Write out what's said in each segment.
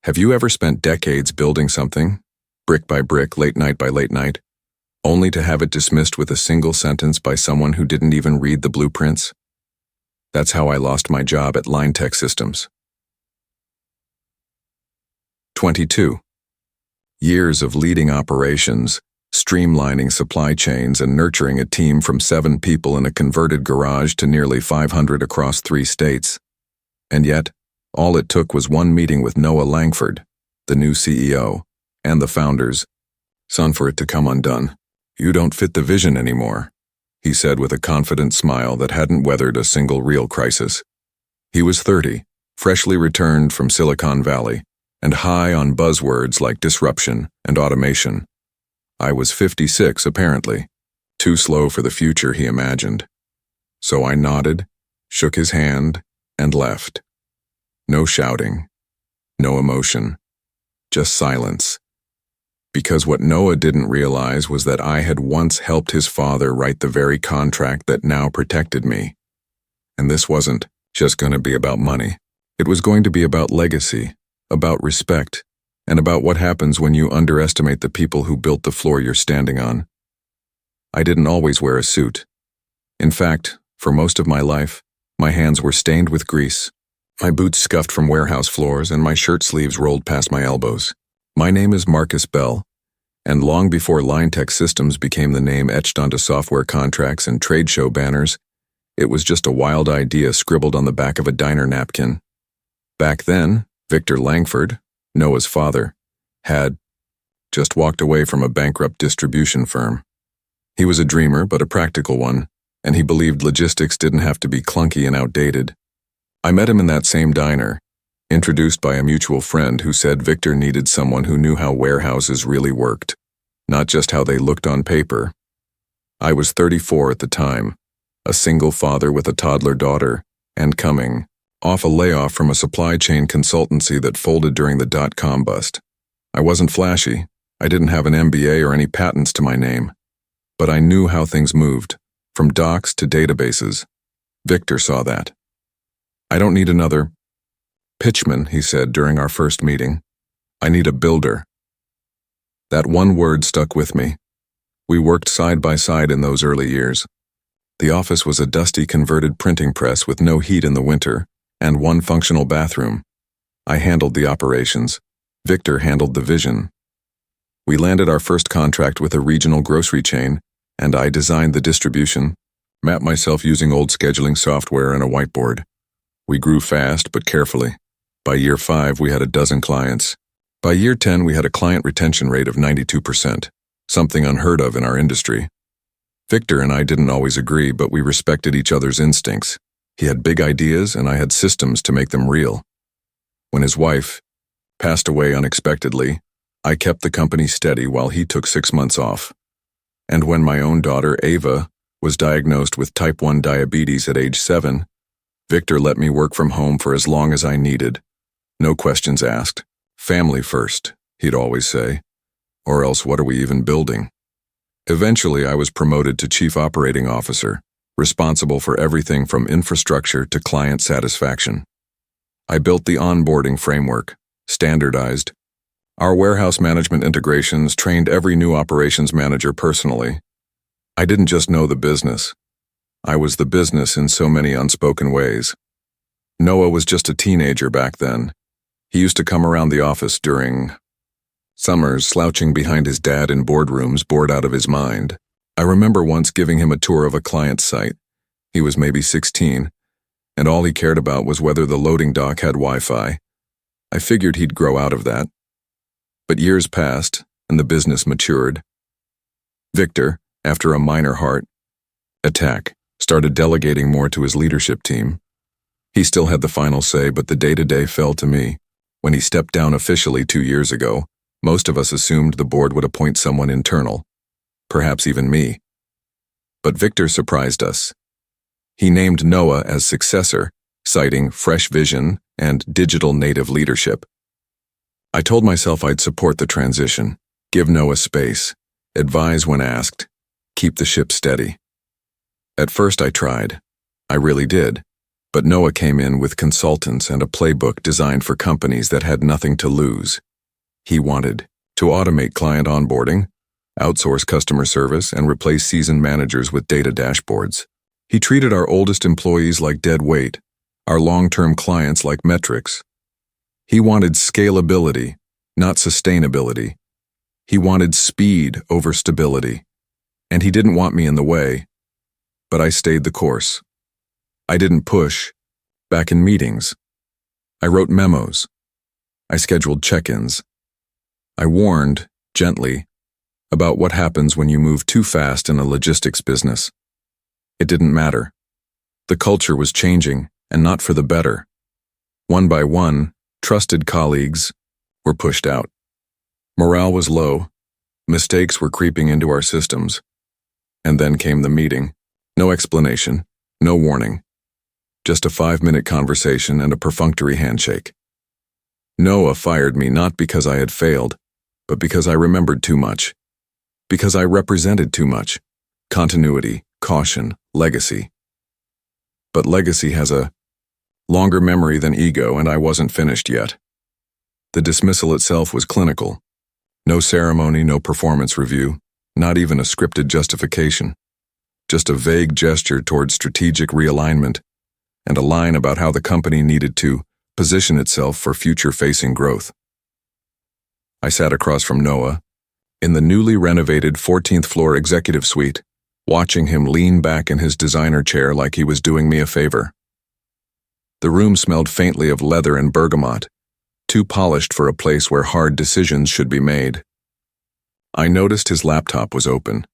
Have you ever spent decades building something, brick by brick, late night by late night, only to have it dismissed with a single sentence by someone who didn't even read the blueprints? That's how I lost my job at Line Tech Systems. 22. Years of leading operations, streamlining supply chains, and nurturing a team from 7 people in a converted garage to nearly 500 across 3 states. And yet, all it took was one meeting with Noah Langford, the new CEO, and the founders, "Son, for it to come undone. You don't fit the vision anymore," he said with a confident smile that hadn't weathered a single real crisis. He was 30, freshly returned from Silicon Valley, and high on buzzwords like disruption and automation. I was 56, apparently. Too slow for the future, he imagined. So I nodded, shook his hand, and left. No shouting, no emotion, just silence. Because what Noah didn't realize was that I had once helped his father write the very contract that now protected me. And this wasn't just going to be about money. It was going to be about legacy, about respect, and about what happens when you underestimate the people who built the floor you're standing on. I didn't always wear a suit. In fact, for most of my life, my hands were stained with grease, my boots scuffed from warehouse floors, and my shirt sleeves rolled past my elbows. My name is Marcus Bell, and long before Line Tech Systems became the name etched onto software contracts and trade show banners, it was just a wild idea scribbled on the back of a diner napkin. Back then, Victor Langford, Noah's father, had just walked away from a bankrupt distribution firm. He was a dreamer, but a practical one, and he believed logistics didn't have to be clunky and outdated. I met him in that same diner, introduced by a mutual friend who said Victor needed someone who knew how warehouses really worked, not just how they looked on paper. I was 34 at the time, a single father with a toddler daughter, and coming off a layoff from a supply chain consultancy that folded during the dot-com bust. I wasn't flashy, I didn't have an MBA or any patents to my name, but I knew how things moved, from docs to databases. Victor saw that. "I don't need another pitchman," he said during our first meeting. "I need a builder." That one word stuck with me. We worked side by side in those early years. The office was a dusty converted printing press with no heat in the winter, and one functional bathroom. I handled the operations. Victor handled the vision. We landed our first contract with a regional grocery chain, and I designed the distribution, mapped myself using old scheduling software and a whiteboard. We grew fast but carefully. By year 5, we had a dozen clients. By year 10, we had a client retention rate of 92%, something unheard of in our industry. Victor and I didn't always agree, but we respected each other's instincts. He had big ideas, and I had systems to make them real. When his wife passed away unexpectedly, I kept the company steady while he took 6 months off. And when my own daughter, Ava, was diagnosed with type 1 diabetes at age 7, Victor let me work from home for as long as I needed. No questions asked. "Family first," he'd always say. Or else what are we even building? Eventually, I was promoted to Chief Operating Officer, responsible for everything from infrastructure to client satisfaction. I built the onboarding framework, standardized our warehouse management integrations, trained every new operations manager personally. I didn't just know the business. I was the business in so many unspoken ways. Noah was just a teenager back then. He used to come around the office during summers, slouching behind his dad in boardrooms, bored out of his mind. I remember once giving him a tour of a client's site. He was maybe 16, and all he cared about was whether the loading dock had Wi-Fi. I figured he'd grow out of that. But years passed, and the business matured. Victor, after a minor heart attack, started delegating more to his leadership team. He still had the final say, but the day-to-day fell to me. When he stepped down officially 2 years ago, most of us assumed the board would appoint someone internal, perhaps even me. But Victor surprised us. He named Noah as successor, citing fresh vision and digital native leadership. I told myself I'd support the transition, give Noah space, advise when asked, keep the ship steady. At first I tried. I really did. But Noah came in with consultants and a playbook designed for companies that had nothing to lose. He wanted to automate client onboarding, outsource customer service, and replace seasoned managers with data dashboards. He treated our oldest employees like dead weight, our long-term clients like metrics. He wanted scalability, not sustainability. He wanted speed over stability. And he didn't want me in the way. But I stayed the course. I didn't push. Back in meetings. I wrote memos. I scheduled check-ins. I warned, gently, about what happens when you move too fast in a logistics business. It didn't matter. The culture was changing, and not for the better. One by one, trusted colleagues were pushed out. Morale was low. Mistakes were creeping into our systems. And then came the meeting. No explanation, no warning. Just a 5-minute conversation and a perfunctory handshake. Noah fired me not because I had failed, but because I remembered too much. Because I represented too much. Continuity, caution, legacy. But legacy has a longer memory than ego, and I wasn't finished yet. The dismissal itself was clinical. No ceremony, no performance review, not even a scripted justification. Just a vague gesture toward strategic realignment and a line about how the company needed to position itself for future-facing growth. I sat across from Noah, in the newly renovated 14th floor executive suite, watching him lean back in his designer chair like he was doing me a favor. The room smelled faintly of leather and bergamot, too polished for a place where hard decisions should be made. I noticed his laptop was open,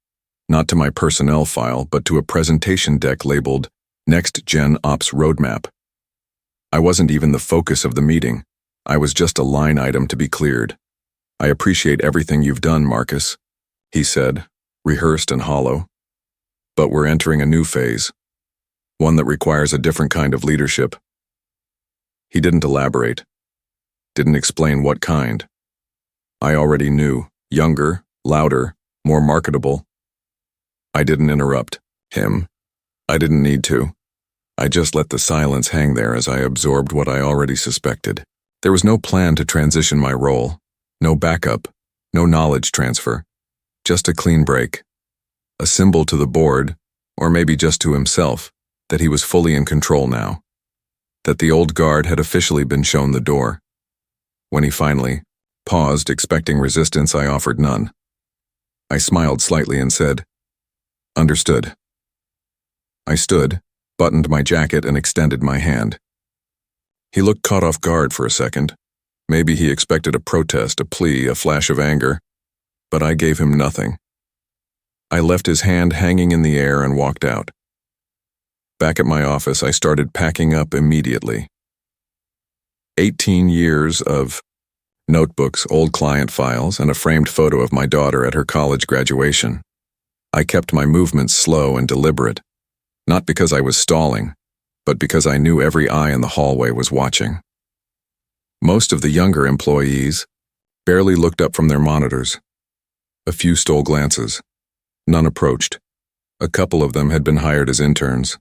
not to my personnel file, but to a presentation deck labeled Next Gen Ops Roadmap. I wasn't even the focus of the meeting. I was just a line item to be cleared. I appreciate everything you've done, Marcus, he said, rehearsed and hollow. But we're entering a new phase, one that requires a different kind of leadership. He didn't elaborate, didn't explain what kind. I already knew, younger, louder, more marketable. I didn't interrupt him. I didn't need to. I just let the silence hang there as I absorbed what I already suspected. There was no plan to transition my role, no backup, no knowledge transfer, just a clean break. A symbol to the board, or maybe just to himself, that he was fully in control now. That the old guard had officially been shown the door. When he finally paused, expecting resistance, I offered none. I smiled slightly and said, "Understood." I stood, buttoned my jacket, and extended my hand. He looked caught off guard for a second. Maybe he expected a protest, a plea, a flash of anger. But I gave him nothing. I left his hand hanging in the air and walked out. Back at my office, I started packing up immediately. 18 years of notebooks, old client files, and a framed photo of my daughter at her college graduation. I kept my movements slow and deliberate, not because I was stalling, but because I knew every eye in the hallway was watching. Most of the younger employees barely looked up from their monitors. A few stole glances. None approached. A couple of them had been hired as interns.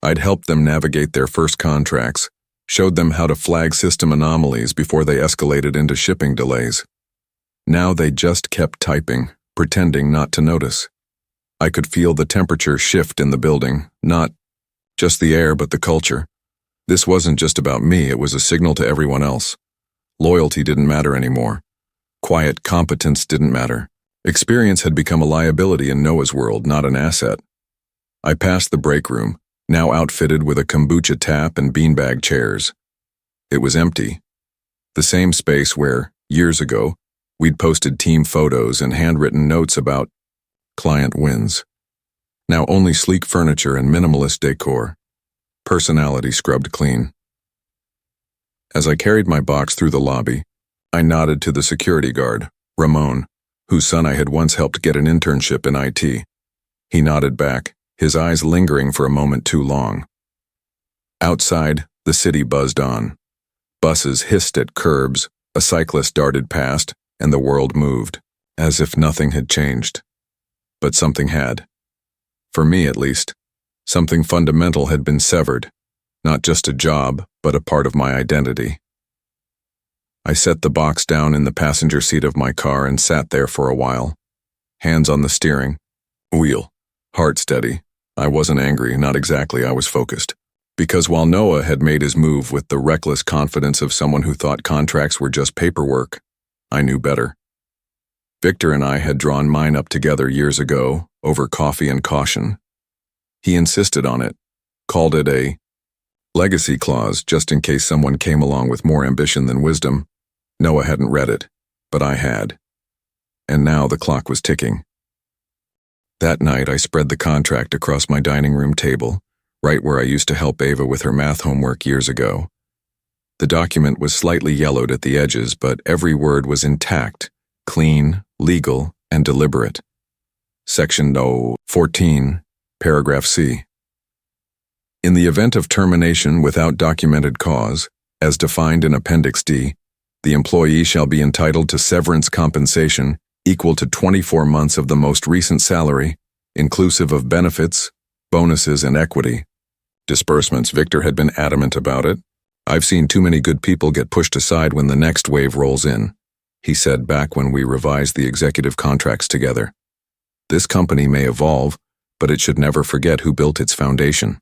I'd helped them navigate their first contracts, showed them how to flag system anomalies before they escalated into shipping delays. Now they just kept typing, pretending not to notice. I could feel the temperature shift in the building, not just the air but the culture. This wasn't just about me, it was a signal to everyone else. Loyalty didn't matter anymore. Quiet competence didn't matter. Experience had become a liability in Noah's world, not an asset. I passed the break room, now outfitted with a kombucha tap and beanbag chairs. It was empty. The same space where, years ago, we'd posted team photos and handwritten notes about client wins. Now only sleek furniture and minimalist decor. Personality scrubbed clean. As I carried my box through the lobby, I nodded to the security guard, Ramon, whose son I had once helped get an internship in IT. He nodded back, his eyes lingering for a moment too long. Outside, the city buzzed on. Buses hissed at curbs, a cyclist darted past, and the world moved, as if nothing had changed. But something had. For me, at least, something fundamental had been severed. Not just a job, but a part of my identity. I set the box down in the passenger seat of my car and sat there for a while. Hands on the steering wheel, heart steady. I wasn't angry, not exactly, I was focused. Because while Noah had made his move with the reckless confidence of someone who thought contracts were just paperwork, I knew better. Victor and I had drawn mine up together years ago, over coffee and caution. He insisted on it, called it a legacy clause just in case someone came along with more ambition than wisdom. Noah hadn't read it, but I had. And now the clock was ticking. That night I spread the contract across my dining room table, right where I used to help Ava with her math homework years ago. The document was slightly yellowed at the edges, but every word was intact, clean, legal, and deliberate. Section 14, paragraph C. In the event of termination without documented cause, as defined in Appendix D, the employee shall be entitled to severance compensation equal to 24 months of the most recent salary, inclusive of benefits, bonuses, and equity. Disbursements, Victor had been adamant about it. I've seen too many good people get pushed aside when the next wave rolls in, he said back when we revised the executive contracts together. This company may evolve, but it should never forget who built its foundation.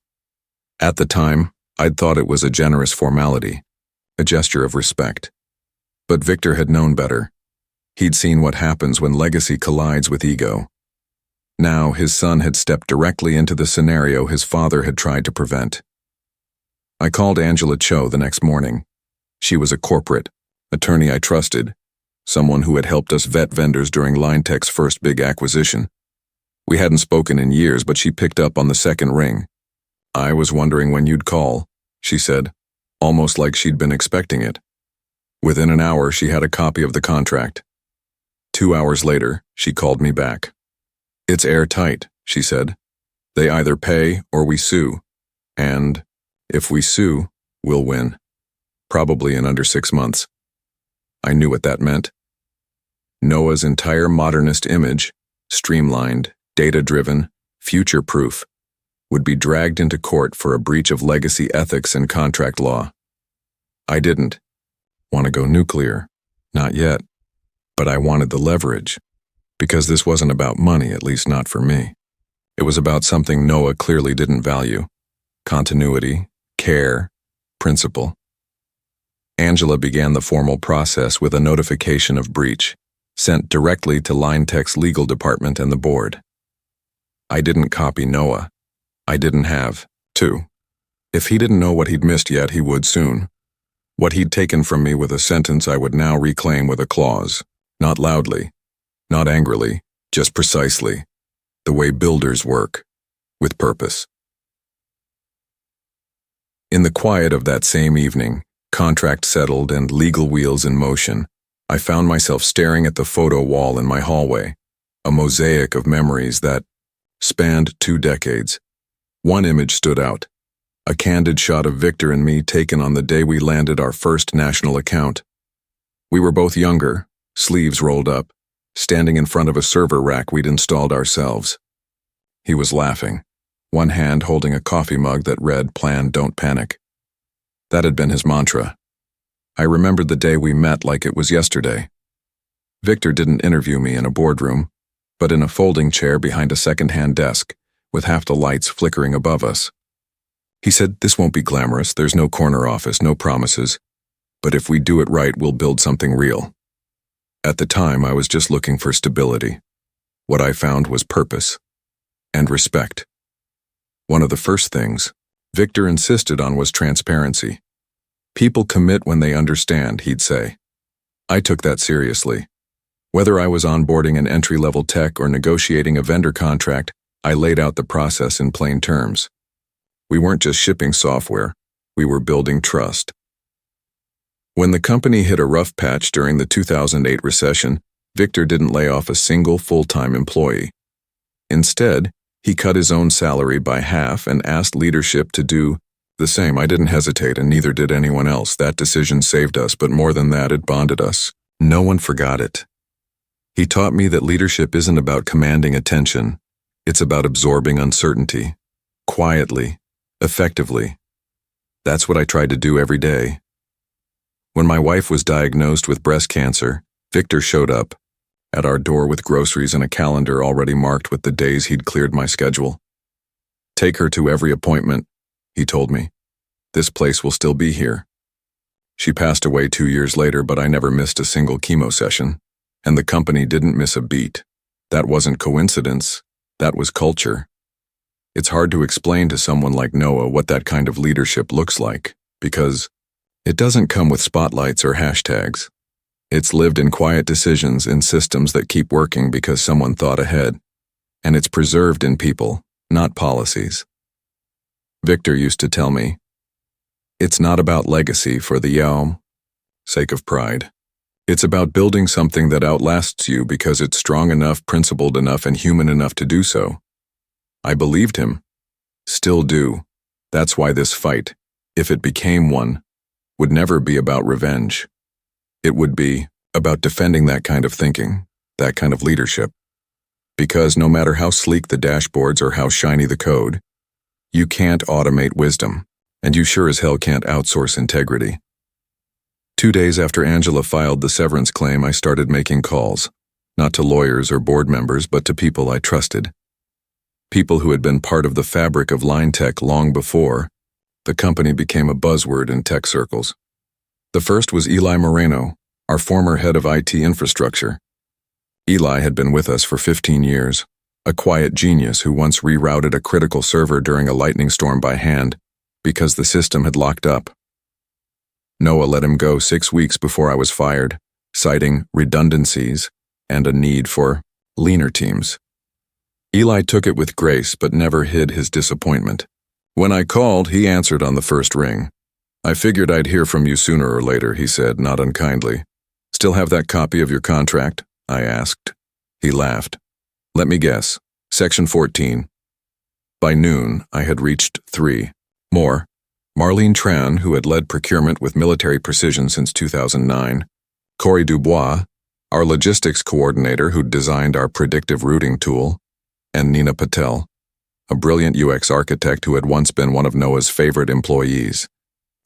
At the time, I'd thought it was a generous formality, a gesture of respect. But Victor had known better. He'd seen what happens when legacy collides with ego. Now his son had stepped directly into the scenario his father had tried to prevent. I called Angela Cho the next morning. She was a corporate attorney I trusted, someone who had helped us vet vendors during LineTech's first big acquisition. We hadn't spoken in years, but she picked up on the second ring. I was wondering when you'd call, she said, almost like she'd been expecting it. Within an hour, she had a copy of the contract. 2 hours later, she called me back. It's airtight, she said. They either pay or we sue. And if we sue, we'll win. Probably in under 6 months. I knew what that meant. Noah's entire modernist image, streamlined, data-driven, future-proof, would be dragged into court for a breach of legacy ethics and contract law. I didn't want to go nuclear, not yet, but I wanted the leverage, because this wasn't about money, at least not for me. It was about something Noah clearly didn't value: continuity, care, principle. Angela began the formal process with a notification of breach, sent directly to LineTech's legal department and the board. I didn't copy Noah. I didn't have to. If he didn't know what he'd missed yet, he would soon. What he'd taken from me with a sentence I would now reclaim with a clause, not loudly, not angrily, just precisely, the way builders work, with purpose. In the quiet of that same evening, contract settled and legal wheels in motion, I found myself staring at the photo wall in my hallway, a mosaic of memories that spanned 2 decades. One image stood out, a candid shot of Victor and me taken on the day we landed our first national account. We were both younger, sleeves rolled up, standing in front of a server rack we'd installed ourselves. He was laughing, one hand holding a coffee mug that read, "Plan, don't panic." That had been his mantra. I remembered the day we met like it was yesterday. Victor didn't interview me in a boardroom, but in a folding chair behind a second-hand desk, with half the lights flickering above us. He said, "This won't be glamorous, there's no corner office, no promises, but if we do it right, we'll build something real." At the time, I was just looking for stability. What I found was purpose and respect. One of the first things Victor insisted on was transparency. People commit when they understand, he'd say. I took that seriously. Whether I was onboarding an entry-level tech or negotiating a vendor contract, I laid out the process in plain terms. We weren't just shipping software, we were building trust. When the company hit a rough patch during the 2008 recession, Victor didn't lay off a single full-time employee. Instead, he cut his own salary by half and asked leadership to do the same. I didn't hesitate, and neither did anyone else. That decision saved us, but more than that, it bonded us. No one forgot it. He taught me that leadership isn't about commanding attention. It's about absorbing uncertainty, quietly, effectively. That's what I tried to do every day. When my wife was diagnosed with breast cancer, Victor showed up at our door with groceries and a calendar already marked with the days he'd cleared my schedule. "Take her to every appointment," he told me. "This place will still be here." She passed away 2 years later, but I never missed a single chemo session, and the company didn't miss a beat. That wasn't coincidence, that was culture. It's hard to explain to someone like Noah what that kind of leadership looks like, because it doesn't come with spotlights or hashtags. It's lived in quiet decisions in systems that keep working because someone thought ahead, and it's preserved in people, not policies. Victor used to tell me, "It's not about legacy for the sake of pride. It's about building something that outlasts you because it's strong enough, principled enough, and human enough to do so." I believed him. Still do. That's why this fight, if it became one, would never be about revenge. It would be about defending that kind of thinking, that kind of leadership. Because no matter how sleek the dashboards or how shiny the code, you can't automate wisdom, and you sure as hell can't outsource integrity. 2 days after Angela filed the severance claim, I started making calls, not to lawyers or board members, but to people I trusted. People who had been part of the fabric of line tech long before the company became a buzzword in tech circles. The first was Eli Moreno, our former head of IT infrastructure. Eli had been with us for 15 years, a quiet genius who once rerouted a critical server during a lightning storm by hand because the system had locked up. Noah let him go 6 weeks before I was fired, citing redundancies and a need for leaner teams. Eli took it with grace but never hid his disappointment. When I called, he answered on the first ring. "I figured I'd hear from you sooner or later," he said, not unkindly. "Still have that copy of your contract?" I asked. He laughed. "Let me guess. Section 14. By noon, I had reached 3. More. Marlene Tran, who had led procurement with military precision since 2009. Corey Dubois, our logistics coordinator who'd designed our predictive routing tool. And Nina Patel, a brilliant UX architect who had once been one of Noah's favorite employees,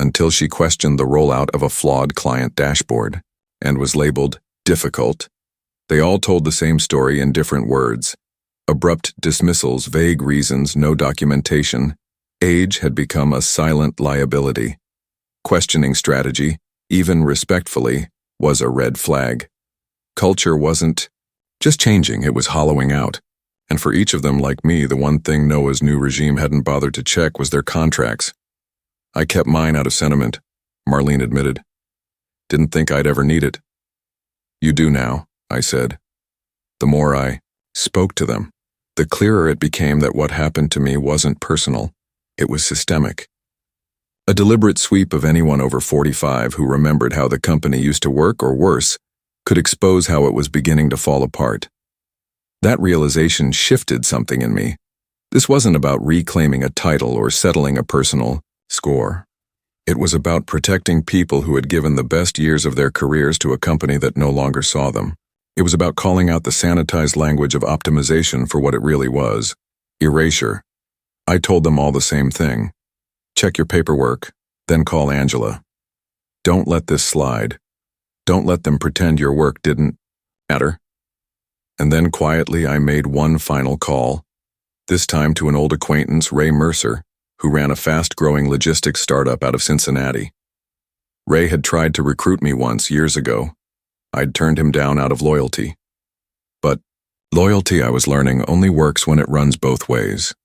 until she questioned the rollout of a flawed client dashboard and was labeled difficult. They all told the same story in different words. Abrupt dismissals, vague reasons, no documentation. Age had become a silent liability. Questioning strategy, even respectfully, was a red flag. Culture wasn't just changing, it was hollowing out. And for each of them, like me, the one thing Noah's new regime hadn't bothered to check was their contracts. "I kept mine out of sentiment," Marlene admitted. "Didn't think I'd ever need it." "You do now," I said. The more I spoke to them, the clearer it became that what happened to me wasn't personal, it was systemic. A deliberate sweep of anyone over 45 who remembered how the company used to work, or worse, could expose how it was beginning to fall apart. That realization shifted something in me. This wasn't about reclaiming a title or settling a personal score. It was about protecting people who had given the best years of their careers to a company that no longer saw them. It was about calling out the sanitized language of optimization for what it really was: erasure. I told them all the same thing. Check your paperwork, then call Angela. Don't let this slide. Don't let them pretend your work didn't matter. And then quietly I made one final call, this time to an old acquaintance, Ray Mercer, who ran a fast-growing logistics startup out of Cincinnati. Ray had tried to recruit me once, years ago. I'd turned him down out of loyalty. But loyalty, I was learning, only works when it runs both ways.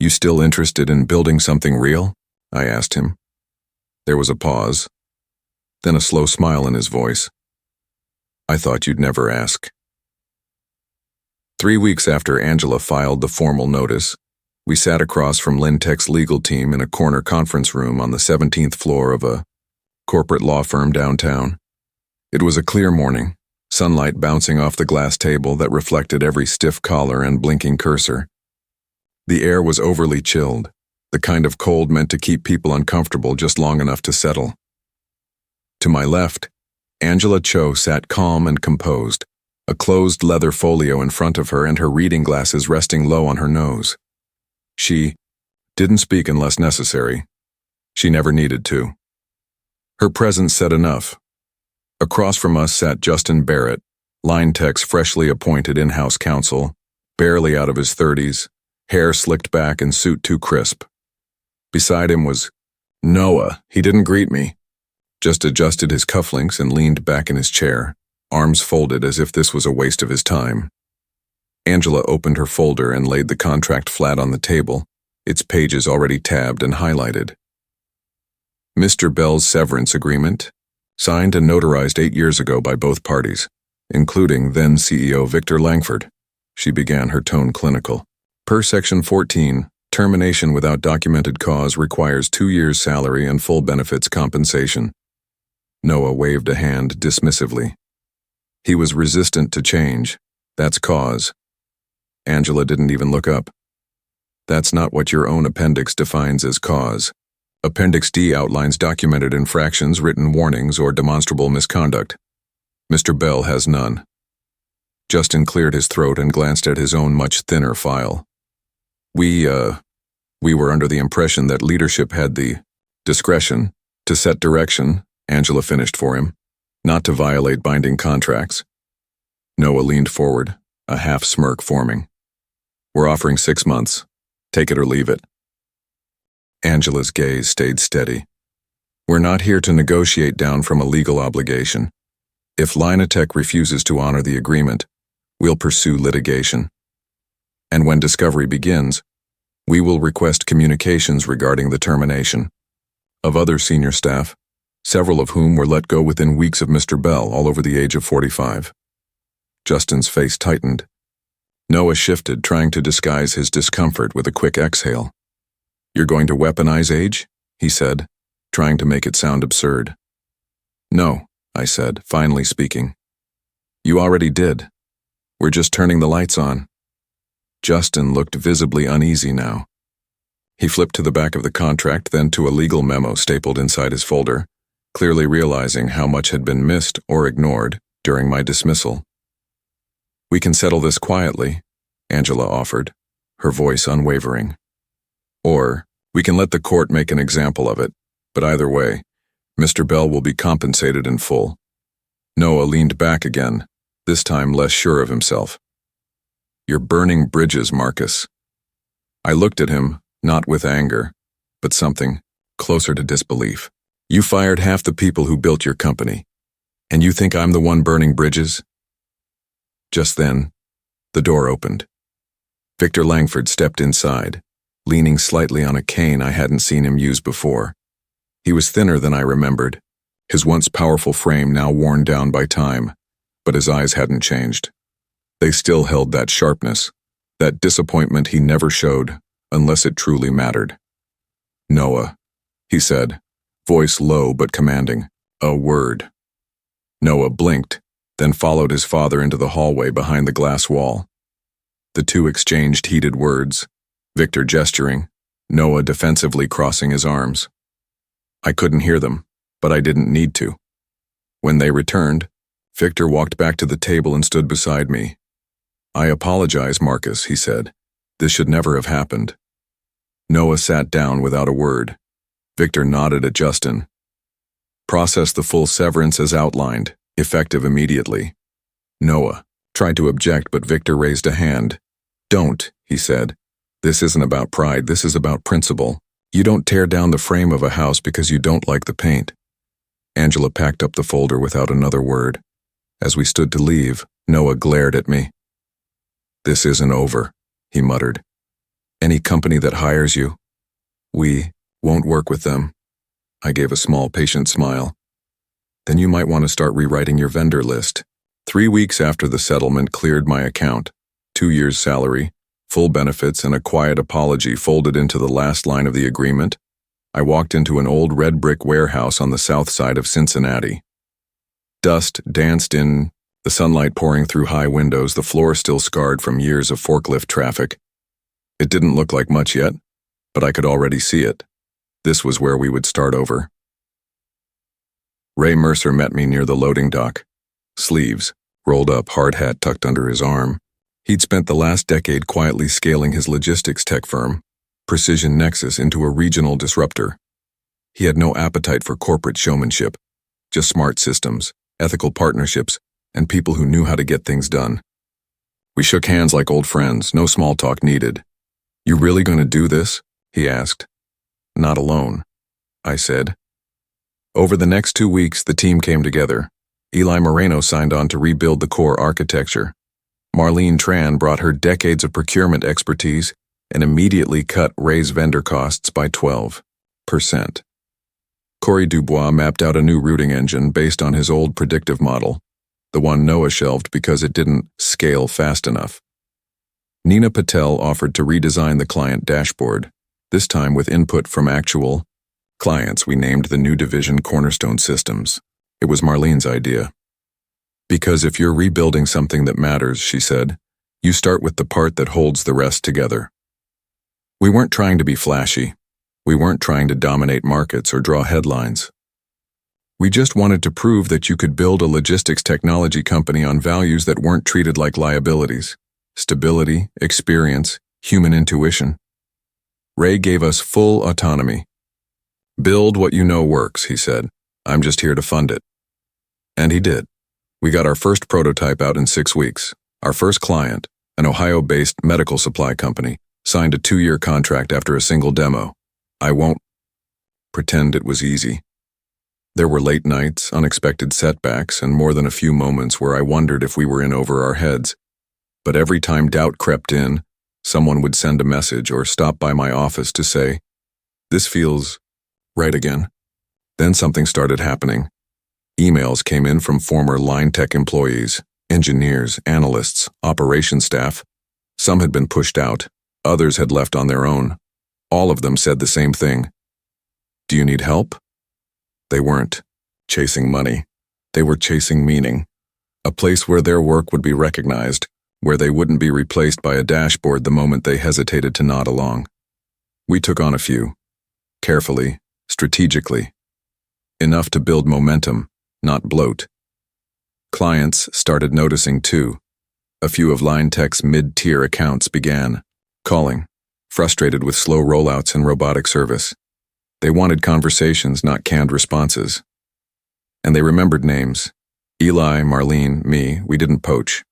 "You still interested in building something real?" I asked him. There was a pause, then a slow smile in his voice. "I thought you'd never ask." 3 weeks after Angela filed the formal notice, we sat across from Lintech's legal team in a corner conference room on the 17th floor of a corporate law firm downtown. It was a clear morning, sunlight bouncing off the glass table that reflected every stiff collar and blinking cursor. The air was overly chilled, the kind of cold meant to keep people uncomfortable just long enough to settle. To my left, Angela Cho sat calm and composed, a closed leather folio in front of her and her reading glasses resting low on her nose. She didn't speak unless necessary, She never needed to. Her presence said enough. Across from us sat Justin Barrett, line tech's freshly appointed in-house counsel, barely out of his 30s, hair slicked back and suit too crisp. Beside him was Noah. He didn't greet me, just adjusted his cufflinks and leaned back in his chair, arms folded as if this was a waste of his time. Angela opened her folder and laid the contract flat on the table, its pages already tabbed and highlighted. Mr. Bell's severance agreement, signed and notarized 8 years ago by both parties, including then CEO Victor Langford. She began, her tone clinical. Per Section 14, termination without documented cause requires 2 years' salary and full benefits compensation. Noah waved a hand dismissively. He was resistant to change. That's cause. Angela didn't even look up. That's not what your own appendix defines as cause. Appendix D outlines documented infractions, written warnings, or demonstrable misconduct. Mr. Bell has none. Justin cleared his throat and glanced at his own much thinner file. We were under the impression that leadership had the discretion to set direction, Angela finished for him, not to violate binding contracts. Noah leaned forward, a half smirk forming. We're offering 6 months. Take it or leave it. Angela's gaze stayed steady. We're not here to negotiate down from a legal obligation. If Linatech refuses to honor the agreement, we'll pursue litigation. And when discovery begins, we will request communications regarding the termination of other senior staff, several of whom were let go within weeks of Mr. Bell, all over the age of 45. Justin's face tightened. Noah shifted, trying to disguise his discomfort with a quick exhale. You're going to weaponize age? He said, trying to make it sound absurd. No, I said, finally speaking. You already did. We're just turning the lights on. Justin looked visibly uneasy now. He flipped to the back of the contract, then to a legal memo stapled inside his folder, clearly realizing how much had been missed or ignored during my dismissal. We can settle this quietly, Angela offered, her voice unwavering. Or, we can let the court make an example of it, but either way, Mr. Bell will be compensated in full. Noah leaned back again, this time less sure of himself. You're burning bridges, Marcus. I looked at him, not with anger, but something closer to disbelief. You fired half the people who built your company, and you think I'm the one burning bridges? Just then, the door opened. Victor Langford stepped inside, leaning slightly on a cane I hadn't seen him use before. He was thinner than I remembered, his once powerful frame now worn down by time, but his eyes hadn't changed. They still held that sharpness, that disappointment he never showed unless it truly mattered. Noah, he said, voice low but commanding, a word. Noah blinked, then followed his father into the hallway behind the glass wall. The two exchanged heated words, Victor gesturing, Noah defensively crossing his arms. I couldn't hear them, but I didn't need to. When they returned, Victor walked back to the table and stood beside me. I apologize, Marcus, he said. This should never have happened. Noah sat down without a word. Victor nodded at Justin. Process the full severance as outlined, effective immediately. Noah tried to object, but Victor raised a hand. Don't, he said. This isn't about pride, this is about principle. You don't tear down the frame of a house because you don't like the paint. Angela packed up the folder without another word. As we stood to leave, Noah glared at me. This isn't over, he muttered. Any company that hires you, we won't work with them. I gave a small, patient smile. Then you might want to start rewriting your vendor list. 3 weeks after the settlement cleared my account, 2 years' salary, full benefits, and a quiet apology folded into the last line of the agreement, I walked into an old red brick warehouse on the south side of Cincinnati. Dust danced in, the sunlight pouring through high windows, the floor still scarred from years of forklift traffic. It didn't look like much yet, but I could already see it. This was where we would start over. Ray Mercer met me near the loading dock. Sleeves, rolled up, hard hat tucked under his arm. He'd spent the last decade quietly scaling his logistics tech firm, Precision Nexus, into a regional disruptor. He had no appetite for corporate showmanship, just smart systems, ethical partnerships, and people who knew how to get things done. We shook hands like old friends, no small talk needed. "You really gonna do this?" he asked. "Not alone," I said. Over the next 2 weeks, the team came together. Eli Moreno signed on to rebuild the core architecture. Marlene Tran brought her decades of procurement expertise and immediately cut Ray's vendor costs by 12%. Corey Dubois mapped out a new routing engine based on his old predictive model, the one Noah shelved because it didn't scale fast enough. Nina Patel offered to redesign the client dashboard, this time with input from actual clients. We named the new division Cornerstone Systems. It was Marlene's idea. "Because if you're rebuilding something that matters," she said, "you start with the part that holds the rest together." We weren't trying to be flashy. We weren't trying to dominate markets or draw headlines. We just wanted to prove that you could build a logistics technology company on values that weren't treated like liabilities: stability, experience, human intuition. Ray gave us full autonomy. "Build what you know works," he said. "I'm just here to fund it." And he did. We got our first prototype out in 6 weeks. Our first client, an Ohio-based medical supply company, signed a 2-year contract after a single demo. I won't pretend it was easy. There were late nights, unexpected setbacks, and more than a few moments where I wondered if we were in over our heads. But every time doubt crept in, someone would send a message or stop by my office to say, "This feels right again." Then something started happening. Emails came in from former Line Tech employees, engineers, analysts, operations staff. Some had been pushed out, others had left on their own. All of them said the same thing. "Do you need help?" They weren't chasing money. They were chasing meaning. A place where their work would be recognized, where they wouldn't be replaced by a dashboard the moment they hesitated to nod along. We took on a few. Carefully, strategically. Enough to build momentum, not bloat. Clients started noticing too. A few of Line Tech's mid-tier accounts began calling, frustrated with slow rollouts and robotic service. They wanted conversations, not canned responses. And they remembered names. Eli, Marlene, me. We didn't poach.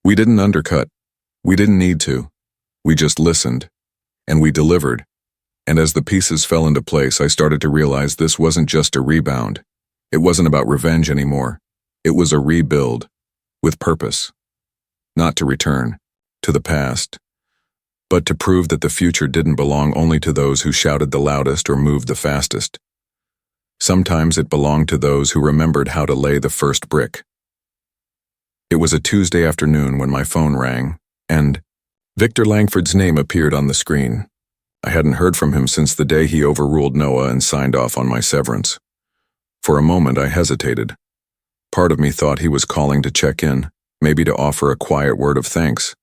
We didn't undercut. We didn't need to. We just listened. And we delivered. And as the pieces fell into place, I started to realize this wasn't just a rebound. It wasn't about revenge anymore. It was a rebuild, with purpose. Not to return to the past, but to prove that the future didn't belong only to those who shouted the loudest or moved the fastest. Sometimes it belonged to those who remembered how to lay the first brick. It was a Tuesday afternoon when my phone rang, and Victor Langford's name appeared on the screen. I hadn't heard from him since the day he overruled Noah and signed off on my severance. For a moment, I hesitated. Part of me thought he was calling to check in, maybe to offer a quiet word of thanks.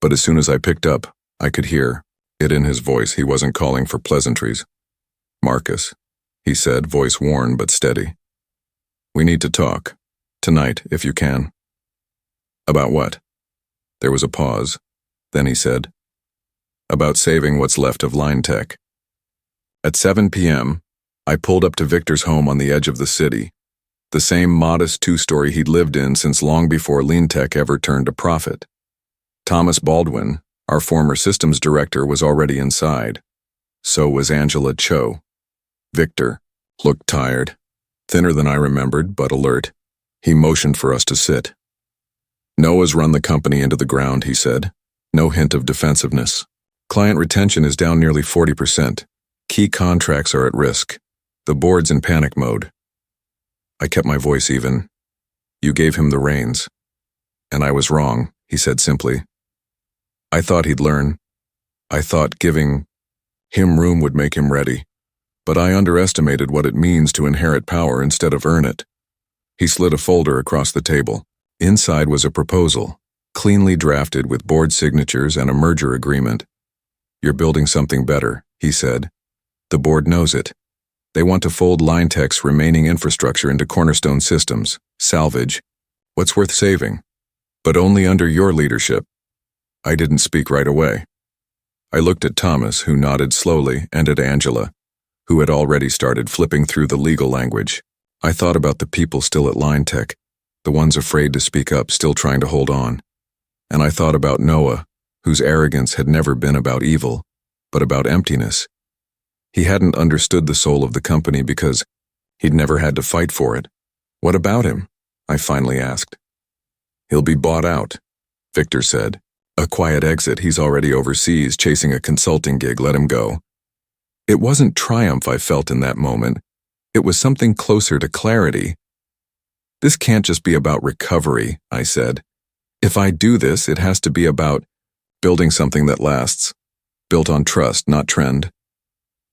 But as soon as I picked up, I could hear it in his voice. He wasn't calling for pleasantries. "Marcus," he said, voice worn but steady. "We need to talk. Tonight, if you can." "About what?" There was a pause. Then he said, "About saving what's left of Line Tech." At 7 p.m., I pulled up to Victor's home on the edge of the city, the same modest 2-story he'd lived in since long before Line Tech ever turned a profit. Thomas Baldwin, our former systems director, was already inside. So was Angela Cho. Victor looked tired, thinner than I remembered, but alert. He motioned for us to sit. "Noah's run the company into the ground," he said. No hint of defensiveness. "Client retention is down nearly 40%. Key contracts are at risk. The board's in panic mode." I kept my voice even. "You gave him the reins." "And I was wrong," he said simply. "I thought he'd learn. I thought giving him room would make him ready. But I underestimated what it means to inherit power instead of earn it." He slid a folder across the table. Inside was a proposal, cleanly drafted with board signatures and a merger agreement. "You're building something better," he said. "The board knows it. They want to fold Line Tech's remaining infrastructure into Cornerstone Systems, salvage what's worth saving, but only under your leadership." I didn't speak right away. I looked at Thomas, who nodded slowly, and at Angela. who had already started flipping through the legal language. I thought about the people still at Line Tech, the ones afraid to speak up, still trying to hold on. And I thought about Noah, whose arrogance had never been about evil, but about emptiness. He hadn't understood the soul of the company because he'd never had to fight for it. What about him? I finally asked. He'll be bought out, Victor said. A quiet exit, he's already overseas chasing a consulting gig, let him go. It wasn't triumph I felt in that moment. It was something closer to clarity. This can't just be about recovery, I said. If I do this, it has to be about building something that lasts, built on trust, not trend.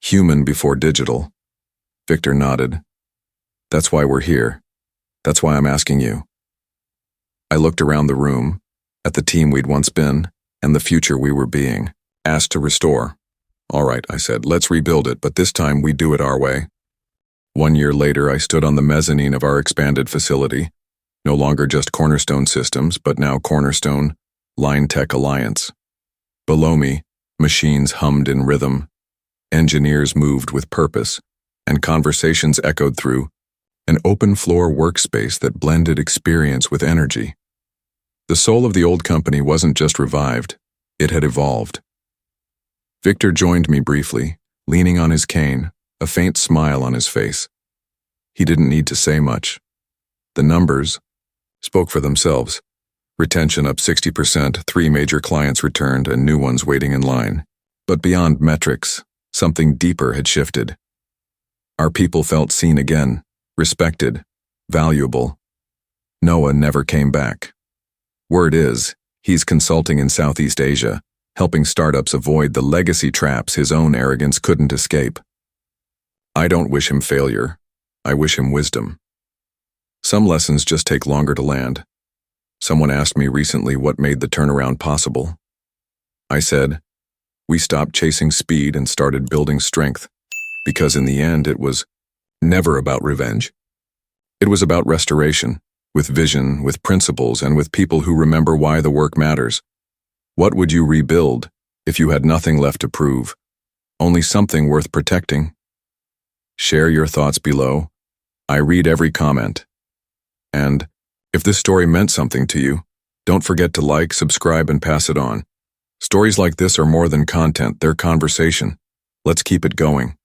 Human before digital. Victor nodded. That's why we're here. That's why I'm asking you. I looked around the room, at the team we'd once been, and the future we were being, asked to restore. All right, I said, let's rebuild it, but this time we do it our way. 1 year later, I stood on the mezzanine of our expanded facility, no longer just Cornerstone Systems, but now Cornerstone Line Tech Alliance. Below me, machines hummed in rhythm, engineers moved with purpose, and conversations echoed through an open-floor workspace that blended experience with energy. The soul of the old company wasn't just revived, it had evolved. Victor joined me briefly, leaning on his cane, a faint smile on his face. He didn't need to say much. The numbers spoke for themselves. Retention up 60%, 3 major clients returned and new ones waiting in line. But beyond metrics, something deeper had shifted. Our people felt seen again, respected, valuable. Noah never came back. Word is, he's consulting in Southeast Asia, helping startups avoid the legacy traps his own arrogance couldn't escape. I don't wish him failure. I wish him wisdom. Some lessons just take longer to land. Someone asked me recently what made the turnaround possible. I said, we stopped chasing speed and started building strength, because in the end it was never about revenge. It was about restoration, with vision, with principles, and with people who remember why the work matters. What would you rebuild if you had nothing left to prove? Only something worth protecting? Share your thoughts below. I read every comment. And if this story meant something to you, don't forget to like, subscribe, and pass it on. Stories like this are more than content, they're conversation. Let's keep it going.